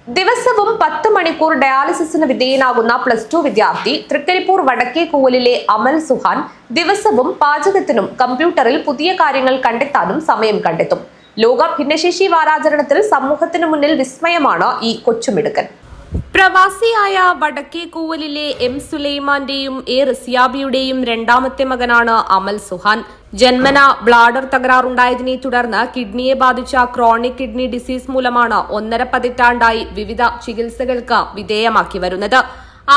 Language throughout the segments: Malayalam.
ദിവസവും 10 മണിക്കൂർ ഡയാലിസിസിന് വിധേയനാകുന്ന +2 വിദ്യാർത്ഥി തൃക്കരിപ്പൂർ വടക്കേക്കൂവലിലെ അമൽ സുഹാൻ ദിവസവും പാചകത്തിനും കമ്പ്യൂട്ടറിൽ പുതിയ കാര്യങ്ങൾ കണ്ടെത്താനും സമയം കണ്ടെത്തും. ലോക ഭിന്നശേഷി വാരാചരണത്തിൽ സമൂഹത്തിനു മുന്നിൽ വിസ്മയമാണ് ഈ കൊച്ചുമിടുക്കൻ. പ്രവാസിയായ വടക്കേക്കൂവലിലെ എം സുലൈമാന്റെയും എ റിസിയാബിയുടെയും രണ്ടാമത്തെ മകനാണ് അമൽ സുഹാൻ. ജന്മന ബ്ലാഡർ തകരാറുണ്ടായതിനെ തുടർന്ന് കിഡ്നിയെ ബാധിച്ച ക്രോണിക് കിഡ്നി ഡിസീസ് മൂലമാണ് 1.5 പതിറ്റാണ്ടായി വിവിധ ചികിത്സകൾക്ക് വിധേയമാക്കി വരുന്നത്.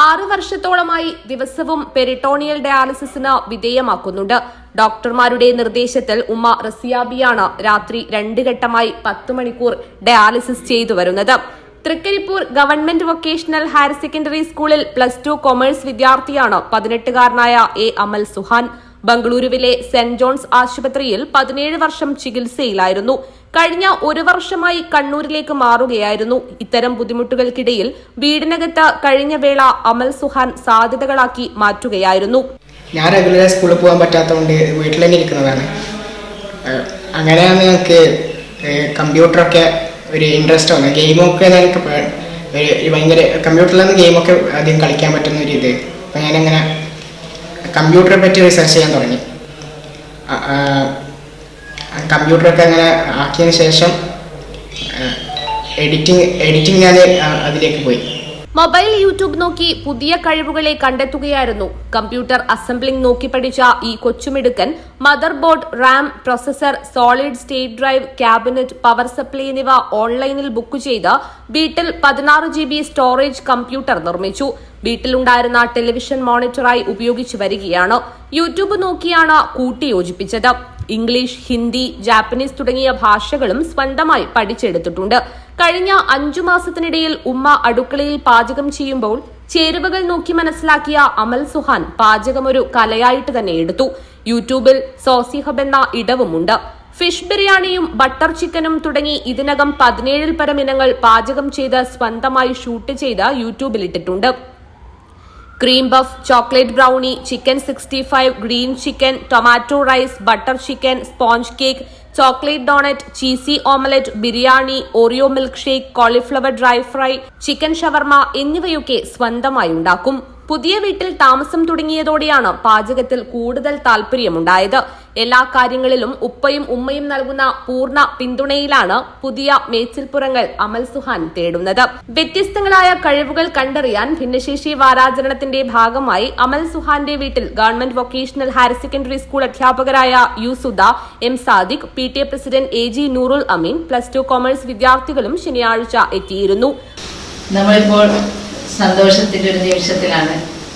6 വർഷത്തോളമായി ദിവസവും പെരിട്ടോണിയൽ ഡയാലിസിസിന് വിധേയമാക്കുന്നുണ്ട്. ഡോക്ടർമാരുടെ നിർദ്ദേശത്തിൽ ഉമ്മ റസിയാബിയാണ് രാത്രി 2 ഘട്ടമായി 10 മണിക്കൂർ ഡയാലിസിസ് ചെയ്തു വരുന്നത്. Thrikaripur government vocational higher secondary സ്കൂളിൽ +2 കൊമേഴ്സ് വിദ്യാർത്ഥിയാണ് 18-കാരനായ എ അമൽ സുഹാൻ. ബംഗളൂരുവിലെ സെന്റ് ജോൺസ് ആശുപത്രിയിൽ 17 വർഷം ചികിത്സയിലായിരുന്നു. കഴിഞ്ഞ 1 വർഷമായി കണ്ണൂരിലേക്ക് മാറുകയായിരുന്നു. ഇത്തരം ബുദ്ധിമുട്ടുകൾക്കിടയിൽ വീടിനകത്ത് കഴിഞ്ഞ വേള അമൽ സുഹാൻ സാധ്യതകളാക്കി മാറ്റുകയായിരുന്നു. ഞാൻ റെഗുലർ സ്കൂളിൽ പോകാൻ പറ്റാത്തതുകൊണ്ട് വീട്ടിൽ തന്നെ ഇരിക്കുന്നതാണ്. അങ്ങനെയാണ് ഞങ്ങൾക്ക് കമ്പ്യൂട്ടറൊക്കെ ഒരു ഇൻട്രസ്റ്റ് വന്നത്. ഗെയിമൊക്കെ എനിക്ക് ഭയങ്കര കമ്പ്യൂട്ടറിൽ ഗെയിമൊക്കെ അധികം കളിക്കാൻ പറ്റുന്ന ഒരു ഇത്. അപ്പോൾ ഞാനങ്ങനെ കമ്പ്യൂട്ടറെ പറ്റി റിസർച്ച് ചെയ്യാൻ തുടങ്ങി. കമ്പ്യൂട്ടറൊക്കെ അങ്ങനെ ആക്കിയതിന് ശേഷം എഡിറ്റിംഗ് ഞാൻ അതിലേക്ക് പോയി. മൊബൈൽ യൂട്യൂബ് നോക്കി പുതിയ കഴിവുകളെ കണ്ടെത്തുകയായിരുന്നു. കമ്പ്യൂട്ടർ അസംബ്ലിംഗ് നോക്കി പഠിച്ച ഈ കൊച്ചുമിടുക്കൻ mother board, RAM, processor, solid state drive, cabinet, power supply എന്നിവ ഓൺലൈനിൽ ബുക്ക് ചെയ്ത് വീട്ടിൽ 16 GB സ്റ്റോറേജ് കമ്പ്യൂട്ടർ നിർമ്മിച്ചു. വീട്ടിലുണ്ടായിരുന്ന ടെലിവിഷൻ മോണിറ്ററായി ഉപയോഗിച്ചു വരികയാണ്. യൂട്യൂബ് നോക്കിയാണ് കൂട്ടിയോജിപ്പിച്ചത്. ഇംഗ്ലീഷ്, ഹിന്ദി, ജാപ്പനീസ് തുടങ്ങിയ ഭാഷകളും സ്വന്തമായി പഠിച്ചെടുത്തിട്ടുണ്ട്. കഴിഞ്ഞ 5 മാസത്തിനിടയിൽ ഉമ്മ അടുക്കളയിൽ പാചകം ചെയ്യുമ്പോൾ ചേരുവകൾ നോക്കി മനസ്സിലാക്കിയ അമൽ സുഹാൻ പാചകമൊരു കലയായിട്ട് തന്നെ എടുത്തു. യൂട്യൂബിൽ സോസി ഹബ് എന്ന ഇടവുമുണ്ട്. ഫിഷ് ബിരിയാണിയും ബട്ടർ ചിക്കനും തുടങ്ങി ഇതിനകം 17-ൽ പരം ഇനങ്ങൾ പാചകം ചെയ്ത് സ്വന്തമായി ഷൂട്ട് ചെയ്ത് യൂട്യൂബിലിട്ടിട്ടുണ്ട്. Cream puff, chocolate brownie, chicken 65, green chicken, tomato rice, butter chicken, sponge cake, chocolate doughnut, cheesy omelette, biryani, Oreo milk shake, cauliflower dry fry, chicken ഷവർമ എന്നിവയൊക്കെ സ്വന്തമായി ഉണ്ടാക്കും. പുതിയ വീട്ടിൽ താമസം തുടങ്ങിയതോടെയാണ് പാചകത്തിൽ കൂടുതൽ താല്പര്യമുണ്ടായത്. എല്ലാ കാര്യങ്ങളിലും ഉപ്പയും ഉമ്മയും നൽകുന്ന പൂർണ്ണ പിന്തുണയിലാണ് പുതിയ മേച്ചിൽപ്പുറങ്ങൾ അമൽ സുഹാൻ തേടുന്നത്. വ്യത്യസ്തങ്ങളായ കഴിവുകൾ കണ്ടറിയാൻ ഭിന്നശേഷി വാരാചരണത്തിന്റെ ഭാഗമായി അമൽ സുഹാന്റെ വീട്ടിൽ government vocational higher secondary school അധ്യാപകരായ Yusuda, M Sadiq, PTA president AG Noorul അമീൻ, +2 കൊമേഴ്സ് വിദ്യാർത്ഥികളും ശനിയാഴ്ച എത്തിയിരുന്നു. നമ്മളിപ്പോൾ സന്തോഷത്തിന്റെ ഒരു നിമിഷത്തിലാണ്.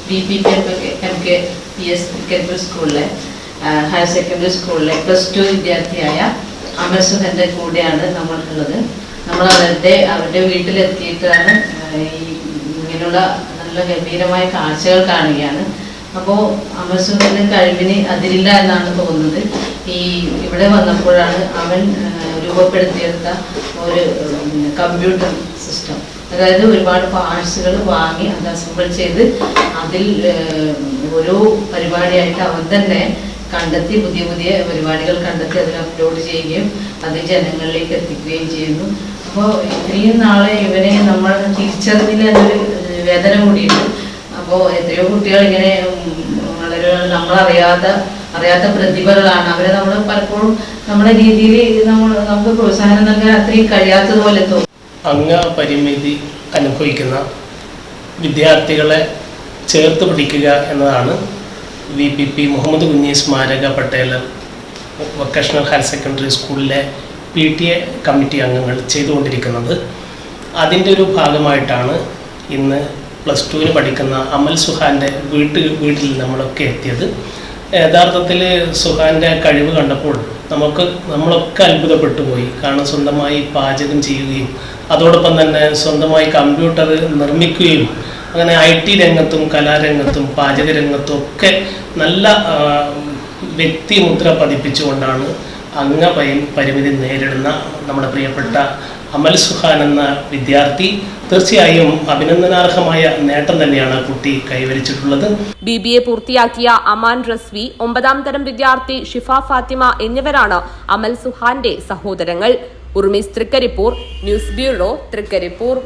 BPPMKPS തൃക്കരിപ്പൂർ സ്കൂളിലെ ഹയർ സെക്കൻഡറി സ്കൂളിലെ +2 വിദ്യാർത്ഥിയായ അമൽ സുഹാന്റെ കൂടെയാണ് നമ്മൾക്കുള്ളത്. നമ്മൾ അവരുടെ വീട്ടിലെത്തിയിട്ടാണ് ഇങ്ങനെയുള്ള നല്ല ഗംഭീരമായ കാഴ്ചകൾ കാണുകയാണ്. അപ്പോൾ അമൽ സുഹാന്റെ കഴിവിന് അതിരില്ല എന്നാണ് തോന്നുന്നത്. ഇവിടെ വന്നപ്പോഴാണ് അവൻ രൂപപ്പെടുത്തിയെടുത്ത ഒരു കമ്പ്യൂട്ടർ സിസ്റ്റം, അതായത് ഒരുപാട് പാർട്സുകൾ വാങ്ങി അത് അസംബിൾ ചെയ്ത് അതിൽ ഓരോ പരിപാടിയായിട്ട് അവൻ തന്നെ കണ്ടെത്തി പുതിയ പുതിയ പരിപാടികൾ കണ്ടെത്തി അതിൽ അപ്ലോഡ് ചെയ്യുകയും അത് ജനങ്ങളിലേക്ക് എത്തിക്കുകയും ചെയ്യുന്നു. അപ്പോൾ ഇത്രയും നാളെ ഇവനെ നമ്മൾ തിരിച്ചറിഞ്ഞില്ല എന്നൊരു വേദന കൂടിയുണ്ട്. അപ്പോൾ എത്രയോ കുട്ടികൾ ഇങ്ങനെ വളരെ അറിയാത്ത പ്രതിഭകളാണ്. അവരെ നമ്മൾ പലപ്പോഴും നമ്മുടെ രീതിയിൽ നമുക്ക് പ്രോത്സാഹനം നൽകാൻ അത്രയും കഴിയാത്തതുപോലെ തോന്നും. അംഗപരിമിതി അനുഭവിക്കുന്ന വിദ്യാർത്ഥികളെ ചേർത്ത് പിടിക്കുക എന്നതാണ് VPP മുഹമ്മദ് കുഞ്ഞി സ്മാരക പട്ടേൽ വൊക്കേഷണൽ ഹയർ സെക്കൻഡറി സ്കൂളിലെ PTA കമ്മിറ്റി അംഗങ്ങൾ ചെയ്തുകൊണ്ടിരിക്കുന്നത്. അതിൻ്റെ ഒരു ഭാഗമായിട്ടാണ് ഇന്ന് +2-ന് പഠിക്കുന്ന അമൽ സുഹാൻ്റെ വീട്ടിൽ നമ്മളൊക്കെ എത്തിയത്. യഥാർത്ഥത്തിൽ സുഹാൻ്റെ കഴിവ് കണ്ടപ്പോൾ നമ്മളൊക്കെ അത്ഭുതപ്പെട്ടു പോയി. കാരണം സ്വന്തമായി പാചകം ചെയ്യുകയും അതോടൊപ്പം തന്നെ സ്വന്തമായി കമ്പ്യൂട്ടർ നിർമ്മിക്കുകയും അങ്ങനെ IT രംഗത്തും കലാരംഗത്തും പാചകരംഗത്തും ഒക്കെ നല്ല വ്യക്തിമുദ്ര പതിപ്പിച്ചുകൊണ്ടാണ് അംഗപരിമിതി നേരിടുന്ന നമ്മുടെ പ്രിയപ്പെട്ട അമൽ സുഹാൻ എന്ന വിദ്യാർത്ഥി തീർച്ചയായും അഭിനന്ദനാർഹമായ നേട്ടം തന്നെയാണ് കുട്ടി കൈവരിച്ചിട്ടുള്ളത്. BBA പൂർത്തിയാക്കിയ അമാൻ റസ്വി, 9ാം തരം വിദ്യാർത്ഥി ഷിഫ ഫാത്തിമ എന്നിവരാണ് അമൽ സുഹാന്റെ സഹോദരങ്ങൾ. ഉർമിസ് തൃക്കരിപ്പൂർ, ന്യൂസ് ബ്യൂറോ, തൃക്കരിപ്പൂർ.